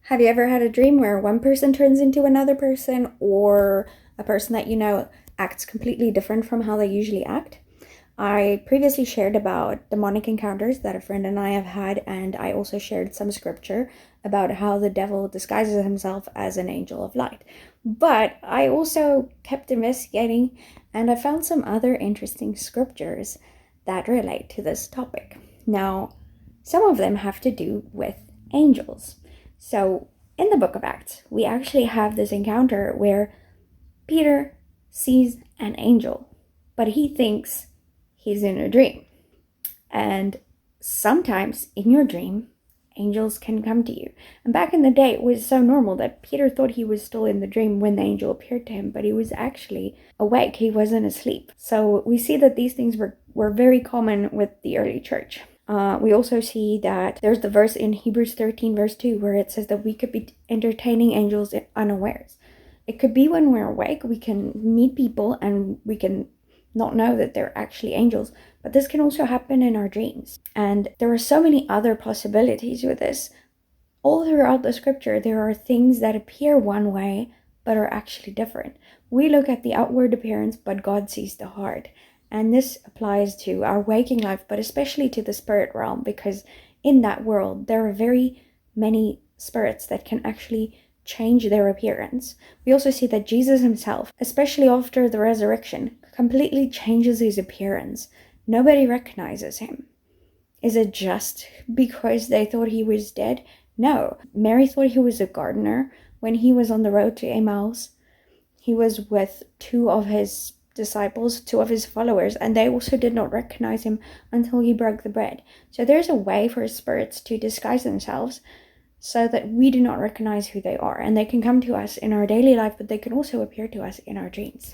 Have you ever had a dream where one person turns into another person, or a person that you know acts completely different from how they usually act? I previously shared about demonic encounters that a friend and I have had, and I also shared some scripture about how the devil disguises himself as an angel of light. But I also kept investigating, and I found some other interesting scriptures that relate to this topic. Now, some of them have to do with angels. So, in the book of Acts, we actually have this encounter where Peter sees an angel, but he thinks he's in a dream. And sometimes in your dream, angels can come to you. And back in the day, it was so normal that Peter thought he was still in the dream when the angel appeared to him, but he was actually awake. He wasn't asleep. So we see that these things were very common with the early church. We also see that there's the verse in Hebrews 13 verse 2 where it says that we could be entertaining angels unawares. It could be when we're awake, we can meet people and we can not know that they're actually angels, but this can also happen in our dreams. And there are so many other possibilities with this. All throughout the scripture, there are things that appear one way, but are actually different. We look at the outward appearance, but God sees the heart. And this applies to our waking life, but especially to the spirit realm, because in that world, there are very many spirits that can actually change their appearance. We also see that Jesus himself, especially after the resurrection, completely changes his appearance. Nobody recognizes him. Is it just because they thought he was dead? No. Mary thought he was a gardener. When he was on the road to Emmaus, he was with two of his disciples, two of his followers, and they also did not recognize him until he broke the bread. So there's a way for spirits to disguise themselves so that we do not recognize who they are. And they can come to us in our daily life, but they can also appear to us in our dreams.